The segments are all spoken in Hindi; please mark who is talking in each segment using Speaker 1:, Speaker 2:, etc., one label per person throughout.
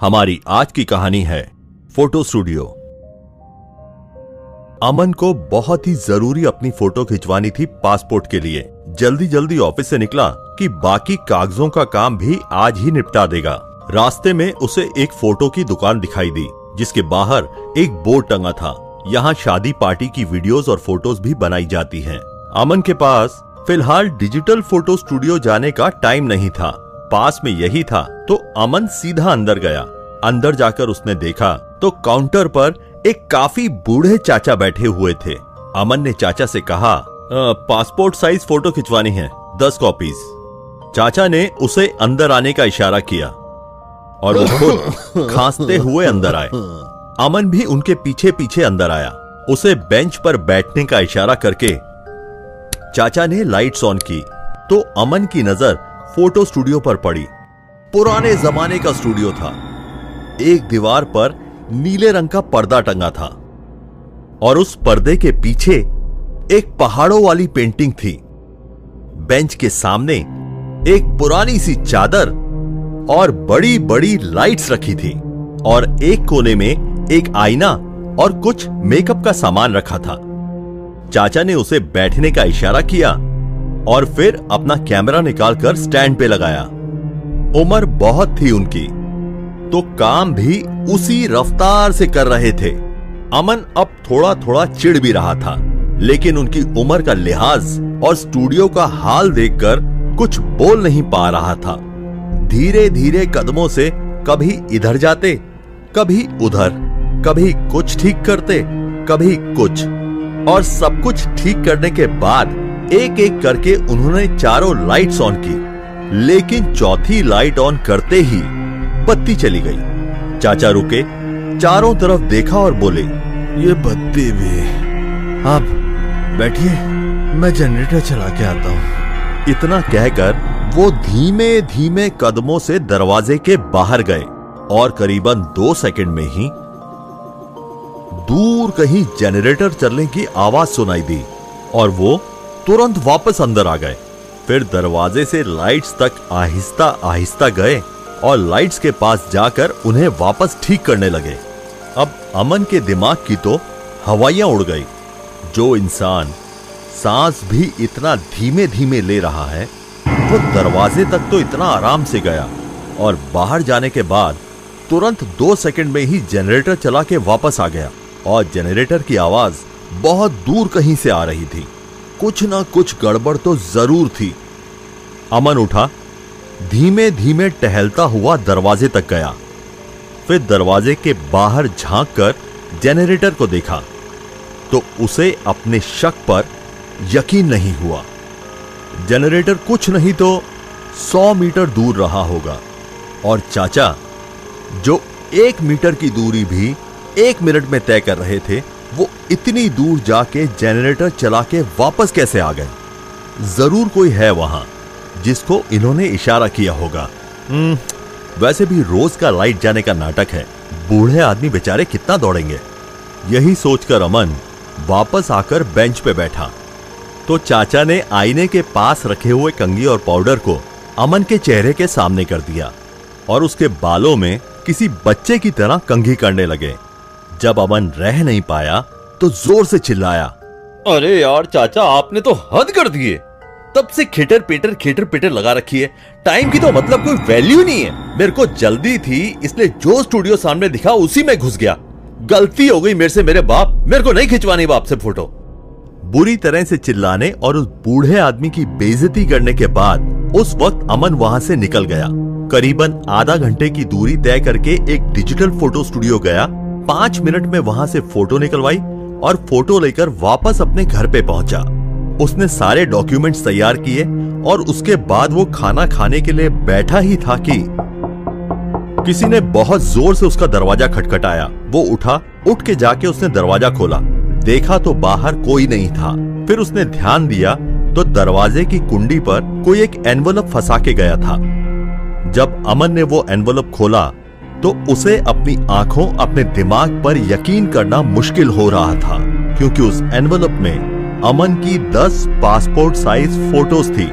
Speaker 1: हमारी आज की कहानी है फोटो स्टूडियो। अमन को बहुत ही जरूरी अपनी फोटो खिंचवानी थी पासपोर्ट के लिए। जल्दी जल्दी ऑफिस से निकला कि बाकी कागजों का काम भी आज ही निपटा देगा। रास्ते में उसे एक फोटो की दुकान दिखाई दी जिसके बाहर एक बोर्ड टंगा था। यहाँ शादी पार्टी की वीडियोस और फोटोज भी बनाई जाती हैं। अमन के पास फिलहाल डिजिटल फोटो स्टूडियो जाने का टाइम नहीं था, पास में यही था, तो अमन सीधा अंदर गया। अंदर जाकर उसने देखा तो काउंटर पर एक काफी बूढ़े चाचा बैठे हुए थे। अमन ने चाचा से कहा, पासपोर्ट साइज फोटो खिंचवानी है, 10 कॉपीज। चाचा ने उसे अंदर आने का इशारा किया और वो खुद खांसते हुए अंदर आए। अमन भी उनके पीछे पीछे अंदर आया। उसे बेंच पर बैठने का इशारा करके चाचा ने लाइट्स ऑन की तो अमन की नजर फोटो स्टूडियो पर पड़ी। पुराने जमाने का स्टूडियो था। एक दीवार पर नीले रंग का पर्दा टंगा था और उस पर्दे के पीछे एक पहाड़ों वाली पेंटिंग थी। बेंच के सामने एक पुरानी सी चादर और बड़ी बड़ी लाइट्स रखी थी और एक कोने में एक आईना और कुछ मेकअप का सामान रखा था। चाचा ने उसे बैठने का इशारा किया और फिर अपना कैमरा निकालकर स्टैंड पे लगाया। उम्र बहुत थी उनकी, तो काम भी उसी रफ्तार से कर रहे थे। अमन अब थोड़ा थोड़ा चिढ़ भी रहा था, लेकिन उनकी उम्र का लिहाज और स्टूडियो का हाल देखकर कुछ बोल नहीं पा रहा था। धीरे धीरे कदमों से कभी इधर जाते, कभी उधर, कभी कुछ ठीक करते, कभी कुछ, और सब कुछ ठीक करने के बाद एक एक करके उन्होंने चारों लाइट्स ऑन की, लेकिन चौथी लाइट ऑन करते ही बत्ती चली गई। चाचा रुके, चारों तरफ देखा और बोले,
Speaker 2: ये बत्ती भी। आप बैठिए, मैं जनरेटर चला के आता हूं।
Speaker 1: इतना कहकर वो धीमे धीमे कदमों से दरवाजे के बाहर गए और करीबन 2 सेकंड में ही दूर कहीं जनरेटर चलने की आवाज सुनाई दी और वो तुरंत वापस अंदर आ गए। फिर दरवाजे से लाइट्स तक आहिस्ता आहिस्ता गए और लाइट्स के पास जाकर उन्हें वापस ठीक करने लगे। अब अमन के दिमाग की तो हवाइयां उड़ गई। जो इंसान सांस भी इतना धीमे धीमे ले रहा है, वो दरवाजे तक तो इतना आराम से गया और बाहर जाने के बाद तुरंत 2 सेकंड में ही जनरेटर चला के वापस आ गया और जनरेटर की आवाज बहुत दूर कहीं से आ रही थी। कुछ ना कुछ गड़बड़ तो जरूर थी। अमन उठा, धीमे धीमे टहलता हुआ दरवाजे तक गया। फिर दरवाजे के बाहर झांक कर जनरेटर को देखा तो उसे अपने शक पर यकीन नहीं हुआ। जनरेटर कुछ नहीं तो 100 मीटर दूर रहा होगा और चाचा, जो 1 मीटर की दूरी भी 1 मिनट में तय कर रहे थे, वो इतनी दूर जाके जनरेटर चला के वापस कैसे आ गए? जरूर कोई है वहां जिसको इन्होंने इशारा किया होगा। वैसे भी रोज का लाइट जाने का नाटक है, बूढ़े आदमी बेचारे कितना दौड़ेंगे। यही सोचकर अमन वापस आकर बेंच पे बैठा तो चाचा ने आईने के पास रखे हुए कंघी और पाउडर को अमन के चेहरे के सामने कर दिया और उसके बालों में किसी बच्चे की तरह कंघी करने लगे। जब अमन रह नहीं पाया तो जोर से चिल्लाया,
Speaker 3: अरे यार चाचा, आपने तो हद कर दिए। तब से खिटर पिटर लगा रखी है। टाइम की तो मतलब कोई वैल्यू नहीं है। मेरे को जल्दी थी, इसलिए जो स्टूडियो सामने दिखा उसी में घुस गया। गलती हो गई मेरे से मेरे बाप, मेरे को नहीं खिंचवानी बाप से फोटो।
Speaker 1: बुरी तरह से चिल्लाने और उस बूढ़े आदमी की बेइज्जती करने के बाद उस वक्त अमन वहां से निकल गया। करीबन आधा घंटे की दूरी तय करके एक डिजिटल फोटो स्टूडियो गया। 5 मिनट में वहां से फोटो निकलवाई और फोटो लेकर वापस अपने घर पे पहुंचा। उसने सारे डॉक्यूमेंट्स तैयार किए और उसके बाद वो खाना खाने के लिए बैठा ही था कि किसी ने बहुत जोर से उसका दरवाजा खटखटाया। वो उठा, उठ के जाके उसने दरवाजा खोला। देखा तो बाहर कोई नहीं था। फिर उसने ध्यान दिया तो दरवाजे की कुंडी पर कोई एक एनवलप फंसा के गया था। जब अमन ने वो एनवलप खोला तो उसे अपनी आंखों, अपने दिमाग पर यकीन करना मुश्किल हो रहा था, क्योंकि उस एनवलप में अमन की 10 पासपोर्ट साइज फोटोज थी।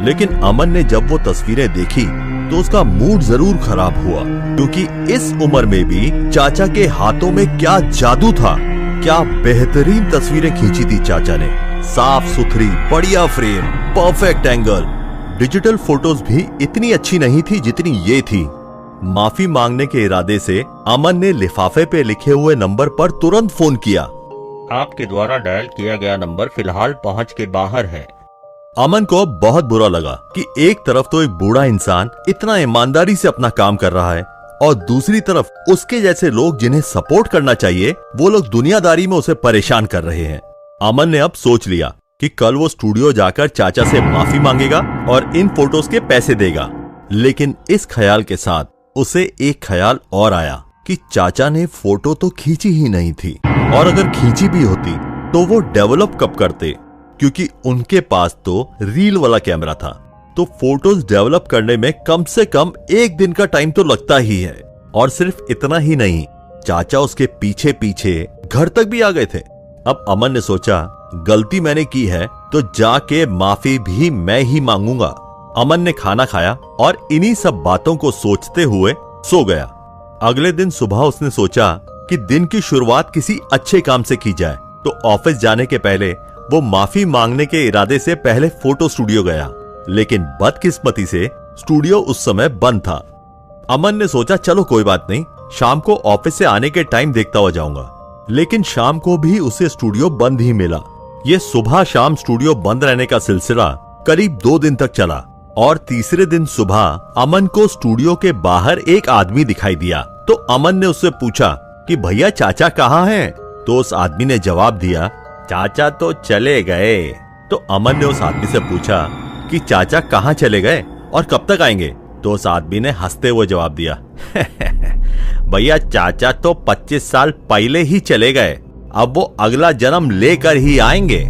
Speaker 1: लेकिन अमन ने जब वो तस्वीरें देखी तो उसका मूड जरूर खराब हुआ, क्योंकि इस उम्र में भी चाचा के हाथों में क्या जादू था। क्या बेहतरीन तस्वीरें खींची थी चाचा ने, साफ सुथरी, बढ़िया frame, perfect angle. Digital photos भी इतनी अच्छी नहीं थी जितनी ये थी। माफी मांगने के इरादे से अमन ने लिफाफे पे लिखे हुए नंबर पर तुरंत फोन किया।
Speaker 3: आपके द्वारा डायल किया गया नंबर फिलहाल पहुंच के बाहर है।
Speaker 1: अमन को बहुत बुरा लगा कि एक तरफ तो एक बूढ़ा इंसान इतना ईमानदारी से अपना काम कर रहा है और दूसरी तरफ उसके जैसे लोग जिन्हें सपोर्ट करना चाहिए वो लोग दुनियादारी में उसे परेशान कर रहे हैं। अमन ने अब सोच लिया कि कल वो स्टूडियो जाकर चाचा से माफी मांगेगा और इन फोटोज के पैसे देगा। लेकिन इस ख्याल के साथ उसे एक ख्याल और आया कि चाचा ने फोटो तो खींची ही नहीं थी, और अगर खींची भी होती तो वो डेवलप कब करते, क्योंकि उनके पास तो रील वाला कैमरा था। तो फोटोज डेवलप करने में कम से कम एक दिन का टाइम तो लगता ही है। और सिर्फ इतना ही नहीं, चाचा उसके पीछे पीछे घर तक भी आ गए थे। अब अमन ने सोचा गलती मैंने की है तो जाके माफी भी मैं ही मांगूंगा। अमन ने खाना खाया और इन्हीं सब बातों को सोचते हुए सो गया। अगले दिन सुबह उसने सोचा कि दिन की शुरुआत किसी अच्छे काम से की जाए, तो ऑफिस जाने के पहले वो माफी मांगने के इरादे से पहले फोटो स्टूडियो गया। लेकिन बदकिस्मती से स्टूडियो उस समय बंद था। अमन ने सोचा चलो कोई बात नहीं, शाम को ऑफिस से आने के टाइम देखता हुआ जाऊंगा। लेकिन शाम को भी उसे स्टूडियो बंद ही मिला। ये सुबह शाम स्टूडियो बंद रहने का सिलसिला करीब 2 दिन तक चला, और तीसरे दिन सुबह अमन को स्टूडियो के बाहर एक आदमी दिखाई दिया। तो अमन ने उससे पूछा कि भैया चाचा कहाँ हैं? तो उस आदमी ने जवाब दिया चाचा तो चले गए। तो अमन ने उस आदमी से पूछा कि चाचा कहाँ चले गए और कब तक आएंगे? तो उस आदमी ने हंसते हुए जवाब दिया भैया चाचा तो 25 साल पहले ही चले गए, अब वो अगला जन्म लेकर ही आएंगे।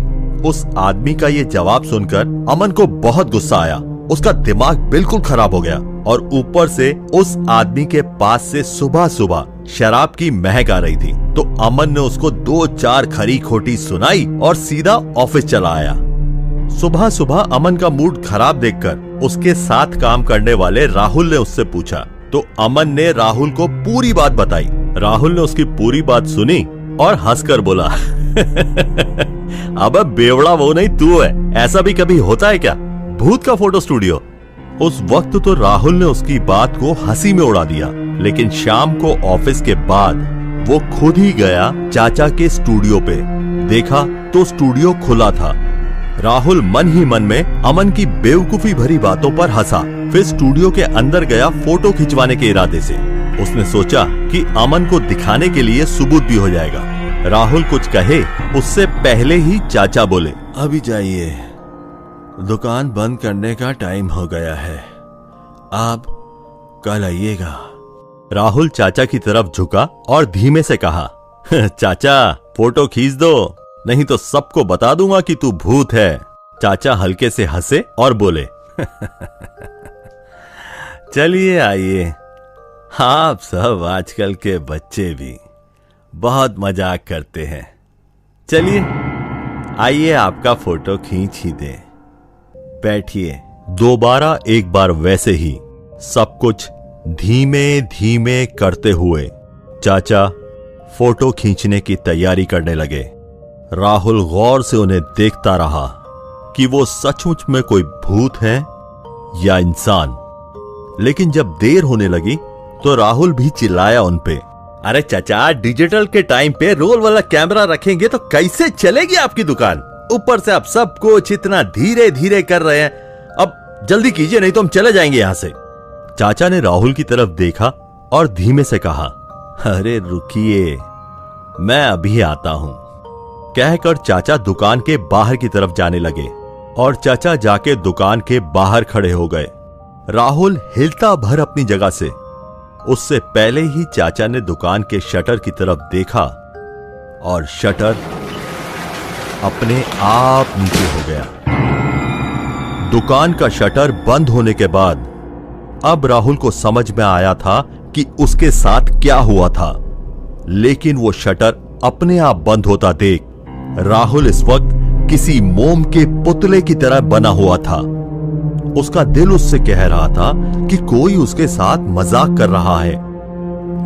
Speaker 1: उस आदमी का ये जवाब सुनकर अमन को बहुत गुस्सा आया। उसका दिमाग बिल्कुल खराब हो गया, और ऊपर से उस आदमी के पास से सुबह सुबह शराब की महक आ रही थी। तो अमन ने उसको 2-4 खरी खोटी सुनाई और सीधा ऑफिस चला आया। सुबह सुबह अमन का मूड खराब देखकर उसके साथ काम करने वाले राहुल ने उससे पूछा। तो अमन ने राहुल को पूरी बात बताई। राहुल ने उसकी पूरी बात सुनी और हंसकर बोला अबे बेवड़ा वो नहीं तू है, ऐसा भी कभी होता है क्या? भूत का फोटो स्टूडियो। उस वक्त तो राहुल ने उसकी बात को हंसी में उड़ा दिया, लेकिन शाम को ऑफिस के बाद वो खुद ही गया चाचा के स्टूडियो पे। देखा तो स्टूडियो खुला था। राहुल मन ही मन में अमन की बेवकूफी भरी बातों पर हंसा, फिर स्टूडियो के अंदर गया फोटो खिंचवाने के इरादे से। उसने सोचा कि अमन को दिखाने के लिए सबूत भी हो जाएगा। राहुल कुछ कहे उससे पहले ही चाचा बोले
Speaker 2: अभी जाइए, दुकान बंद करने का टाइम हो गया है, आप कल आइएगा।
Speaker 1: राहुल चाचा की तरफ झुका और धीमे से कहा चाचा फोटो खींच दो, नहीं तो सबको बता दूंगा कि तू भूत है। चाचा हल्के से हंसे और बोले
Speaker 2: चलिए आइए, आप सब आजकल के बच्चे भी बहुत मजाक करते हैं। चलिए आइए आपका फोटो खींच ही दें, बैठिए।
Speaker 1: दोबारा एक बार वैसे ही सब कुछ धीमे धीमे करते हुए चाचा फोटो खींचने की तैयारी करने लगे। राहुल गौर से उन्हें देखता रहा कि वो सचमुच में कोई भूत है या इंसान। लेकिन जब देर होने लगी तो राहुल भी चिल्लाया उनपे, अरे चाचा डिजिटल के टाइम पे रोल वाला कैमरा रखेंगे तो कैसे चलेगी आपकी दुकान? ऊपर से आप सब कुछ इतना धीरे धीरे कर रहे हैं, अब जल्दी कीजिए नहीं तो हम चले जाएंगे यहां से। चाचा ने राहुल की तरफ देखा और धीमे से कहा,
Speaker 2: अरे रुकिए, मैं अभी आता हूं।
Speaker 1: कहकर चाचा दुकान के बाहर की तरफ जाने लगे और चाचा जाके दुकान के बाहर खड़े हो गए। राहुल हिलता भर अपनी जगह से। उससे पहले ही चाचा ने दुकान के शटर की तरफ देखा और शटर अपने आप नीचे हो गया। दुकान का शटर बंद होने के बाद अब राहुल को समझ में आया था कि उसके साथ क्या हुआ था। लेकिन वो शटर अपने आप बंद होता देख राहुल इस वक्त किसी मोम के पुतले की तरह बना हुआ था। उसका दिल उससे कह रहा था कि कोई उसके साथ मजाक कर रहा है,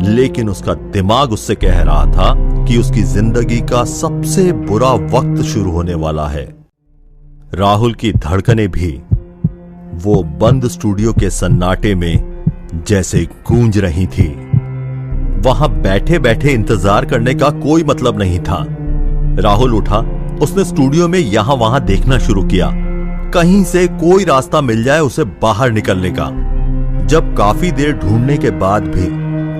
Speaker 1: लेकिन उसका दिमाग उससे कह रहा था कि उसकी जिंदगी का सबसे बुरा वक्त शुरू होने वाला है। राहुल की धड़कनें भी वो बंद स्टूडियो के सन्नाटे में जैसे गूंज रही थी। वहां बैठे बैठे इंतजार करने का कोई मतलब नहीं था। राहुल उठा, उसने स्टूडियो में यहां वहां देखना शुरू किया, कहीं से कोई रास्ता मिल जाए उसे बाहर निकलने का। जब काफी देर ढूंढने के बाद भी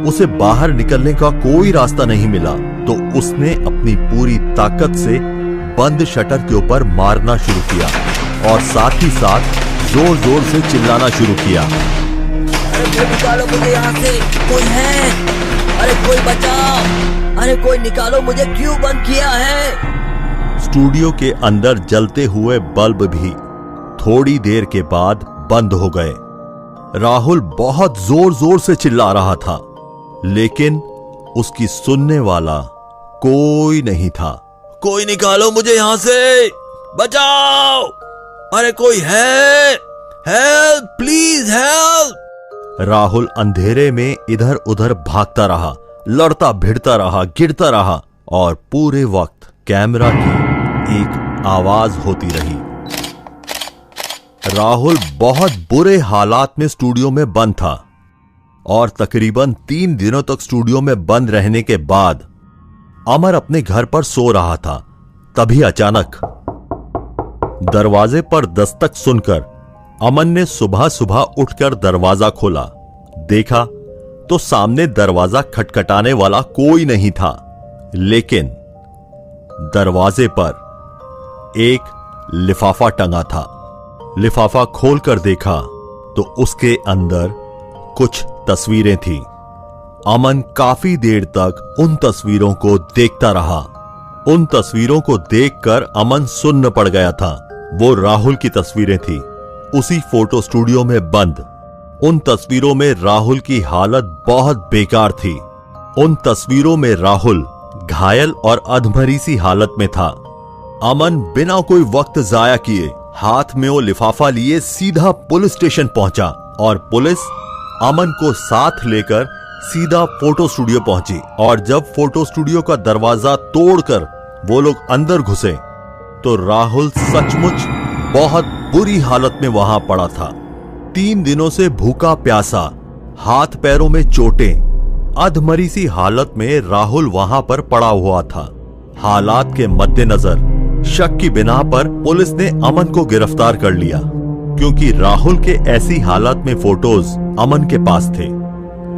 Speaker 1: उसे बाहर निकलने का कोई रास्ता नहीं मिला, तो उसने अपनी पूरी ताकत से बंद शटर के ऊपर मारना शुरू किया और साथ ही साथ जोर जोर से चिल्लाना शुरू किया।
Speaker 4: अरे कोई निकालो मुझे यहाँ से, कोई है? अरे कोई बचाओ, अरे कोई निकालो मुझे, क्यों बंद किया है?
Speaker 1: स्टूडियो के अंदर जलते हुए बल्ब भी थोड़ी देर के बाद बंद हो गए। राहुल बहुत जोर जोर से चिल्ला रहा था, लेकिन उसकी सुनने वाला कोई नहीं था। कोई निकालो मुझे यहां से, बचाओ, अरे कोई है, हेल्प प्लीज हेल्प। राहुल अंधेरे में इधर उधर भागता रहा, लड़ता भिड़ता रहा, गिरता रहा और पूरे वक्त कैमरा की एक आवाज होती रही। राहुल बहुत बुरे हालात में स्टूडियो में बंद था और तकरीबन 3 दिनों तक स्टूडियो में बंद रहने के बाद अमर अपने घर पर सो रहा था। तभी अचानक दरवाजे पर दस्तक सुनकर अमन ने सुबह सुबह उठकर दरवाजा खोला। देखा तो सामने दरवाजा खटखटाने वाला कोई नहीं था, लेकिन दरवाजे पर एक लिफाफा टंगा था। लिफाफा खोलकर देखा तो उसके अंदर कुछ तस्वीरें थी। अमन काफी देर तक उन तस्वीरों को देखता रहा। उन तस्वीरों को देखकर अमन सुन्न पड़ गया था। वो राहुल की तस्वीरें थी, उसी फोटो स्टूडियो में बंद। उन तस्वीरों में राहुल की हालत बहुत बेकार थी। उन तस्वीरों में राहुल घायल और अधमरी सी हालत में था। अमन बिना कोई वक्त जाया किए हाथ में वो लिफाफा लिए सीधा पुलिस स्टेशन पहुंचा और पुलिस अमन को साथ लेकर सीधा फोटो स्टूडियो पहुंची। और जब फोटो स्टूडियो का दरवाजा तोड़कर वो लोग अंदर घुसे तो राहुल सचमुच बहुत बुरी हालत में वहां पड़ा था। 3 दिनों से भूखा प्यासा, हाथ पैरों में चोटें, अधमरी सी हालत में राहुल वहां पर पड़ा हुआ था। हालात के मद्देनजर शक की बिना पर पुलिस ने अमन को गिरफ्तार कर लिया, क्योंकि राहुल के ऐसी हालत में फोटोज अमन के पास थे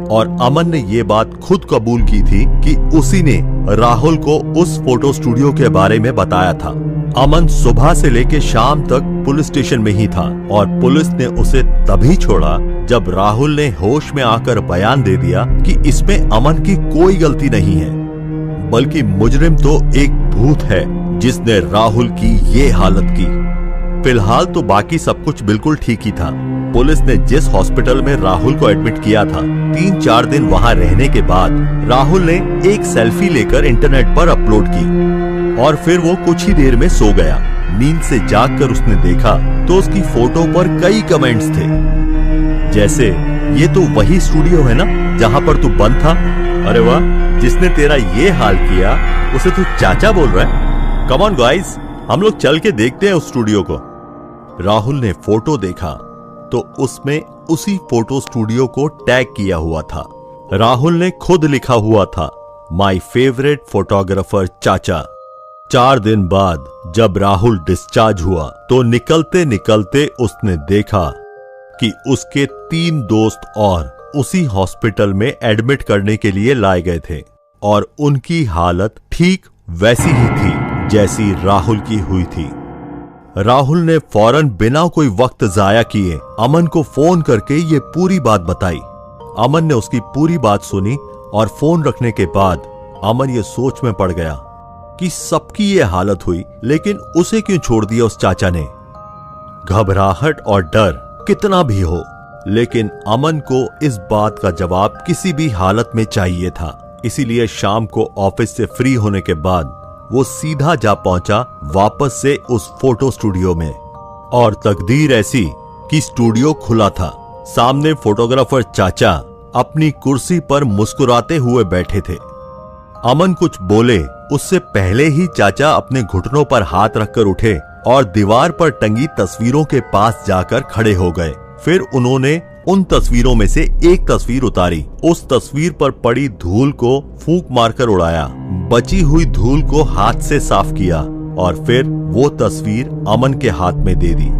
Speaker 1: और अमन ने ये बात खुद कबूल की थी कि उसी ने राहुल को उस फोटो स्टूडियो के बारे में बताया था। अमन सुबह से लेकर शाम तक पुलिस स्टेशन में ही था और पुलिस ने उसे तभी छोड़ा जब राहुल ने होश में आकर बयान दे दिया कि इसमें अमन की कोई गलती नहीं है, बल्कि मुजरिम तो एक भूत है जिसने राहुल की ये हालत की। फिलहाल तो बाकी सब कुछ बिल्कुल ठीक ही था। पुलिस ने जिस हॉस्पिटल में राहुल को एडमिट किया था, 3-4 दिन वहां रहने के बाद राहुल ने एक सेल्फी लेकर इंटरनेट पर अपलोड की और फिर वो कुछ ही देर में सो गया। नींद से जागकर उसने देखा तो उसकी फोटो पर कई कमेंट्स थे, जैसे ये तो वही स्टूडियो है ना जहां पर तू बंद था, अरे वाह, जिसने तेरा ये हाल किया उसे तू चाचा बोल रहा है, कम ऑन गाइस, हम लोग चल के देखते हैं उस स्टूडियो को। राहुल ने फोटो देखा तो उसमें उसी फोटो स्टूडियो को टैग किया हुआ था। राहुल ने खुद लिखा हुआ था, माय फेवरेट फोटोग्राफर चाचा। 4 दिन बाद जब राहुल डिस्चार्ज हुआ तो निकलते निकलते उसने देखा कि उसके 3 दोस्त और उसी हॉस्पिटल में एडमिट करने के लिए लाए गए थे और उनकी हालत ठीक वैसी ही थी जैसी राहुल की हुई थी। राहुल ने फौरन बिना कोई वक्त जाया किए अमन को फोन करके ये पूरी बात बताई। अमन ने उसकी पूरी बात सुनी और फोन रखने के बाद अमन ये सोच में पड़ गया कि सबकी ये हालत हुई, लेकिन उसे क्यों छोड़ दिया उस चाचा ने। घबराहट और डर कितना भी हो, लेकिन अमन को इस बात का जवाब किसी भी हालत में चाहिए था। इसीलिए शाम को ऑफिस से फ्री होने के बाद वो सीधा जा पहुंचा वापस से उस फोटो स्टूडियो में। और तकदीर ऐसी कि स्टूडियो खुला था। सामने फोटोग्राफर चाचा अपनी कुर्सी पर मुस्कुराते हुए बैठे थे। अमन कुछ बोले उससे पहले ही चाचा अपने घुटनों पर हाथ रखकर उठे और दीवार पर टंगी तस्वीरों के पास जाकर खड़े हो गए। फिर उन्होंने उन तस्वीरों में से एक तस्वीर उतारी। उस तस्वीर पर पड़ी धूल को फूंक मारकर उड़ाया, बची हुई धूल को हाथ से साफ किया और फिर वो तस्वीर अमन के हाथ में दे दी।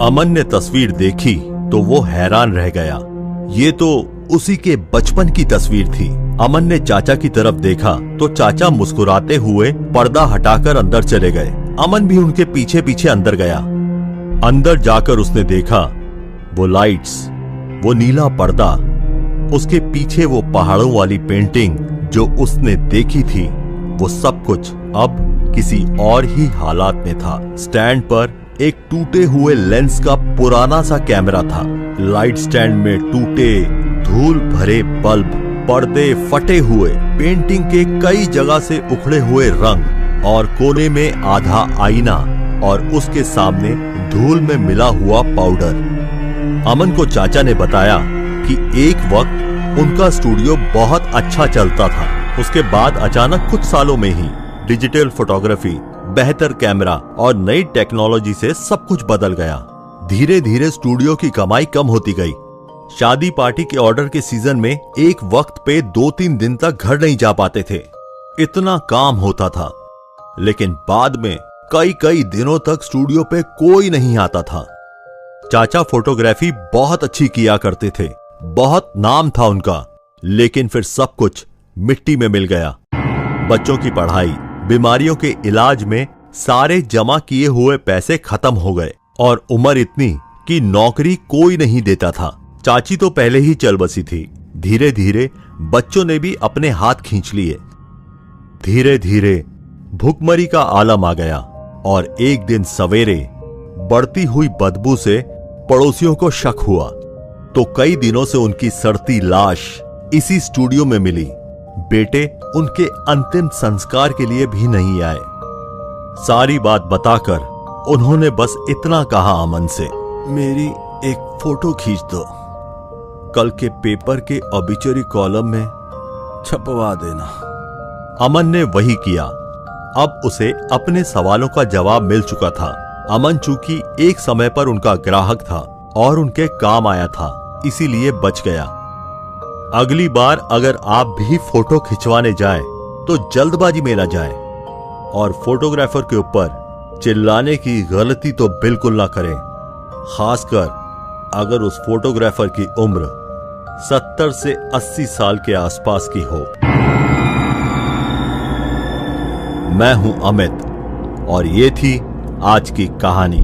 Speaker 1: अमन ने तस्वीर देखी तो वो हैरान रह गया। ये तो उसी के बचपन की तस्वीर थी। अमन ने चाचा की तरफ देखा तो चाचा मुस्कुराते हुए पर्दा हटाकर अंदर चले गए। अमन भी उनके पीछे पीछे अंदर गया। अंदर जाकर उसने देखा वो लाइट्स, वो नीला पर्दा, उसके पीछे वो पहाड़ों वाली पेंटिंग जो उसने देखी थी, वो सब कुछ अब किसी और ही हालात में था। स्टैंड पर एक टूटे हुए लेंस का पुराना सा कैमरा था। लाइट स्टैंड में टूटे धूल भरे बल्ब, पर्दे फटे हुए, पेंटिंग के कई जगह से उखड़े हुए रंग और कोने में आधा आईना और उसके सामने धूल में मिला हुआ पाउडर। अमन को चाचा ने बताया कि एक वक्त उनका स्टूडियो बहुत अच्छा चलता था। उसके बाद अचानक कुछ सालों में ही डिजिटल फोटोग्राफी, बेहतर कैमरा और नई टेक्नोलॉजी से सब कुछ बदल गया। धीरे धीरे स्टूडियो की कमाई कम होती गई। शादी पार्टी के ऑर्डर के सीजन में एक वक्त पे 2-3 दिन तक घर नहीं जा पाते थे, इतना काम होता था। लेकिन बाद में कई दिनों तक स्टूडियो पे कोई नहीं आता था। चाचा फोटोग्राफी बहुत अच्छी किया करते थे, बहुत नाम था उनका, लेकिन फिर सब कुछ मिट्टी में मिल गया। बच्चों की पढ़ाई, बीमारियों के इलाज में सारे जमा किए हुए पैसे खत्म हो गए और उम्र इतनी कि नौकरी कोई नहीं देता था। चाची तो पहले ही चल बसी थी। धीरे धीरे बच्चों ने भी अपने हाथ खींच लिए। धीरे धीरे भूखमरी का आलम आ गया और एक दिन सवेरे बढ़ती हुई बदबू से पड़ोसियों को शक हुआ तो कई दिनों से उनकी सड़ती लाश इसी स्टूडियो में मिली। बेटे उनके अंतिम संस्कार के लिए भी नहीं आए। सारी बात बताकर उन्होंने बस इतना कहा अमन से, मेरी एक फोटो खींच दो, कल के पेपर के ऑबिचुरी कॉलम में छपवा देना। अमन ने वही किया। अब उसे अपने सवालों का जवाब मिल चुका था। अमन चूंकि एक समय पर उनका ग्राहक था और उनके काम आया था, इसीलिए बच गया। अगली बार अगर आप भी फोटो खिंचवाने जाएं तो जल्दबाजी में न जाएं और फोटोग्राफर के ऊपर चिल्लाने की गलती तो बिल्कुल ना करें, खासकर अगर उस फोटोग्राफर की उम्र 70 से 80 साल के आसपास की हो। मैं हूं अमित और ये थी आज की कहानी।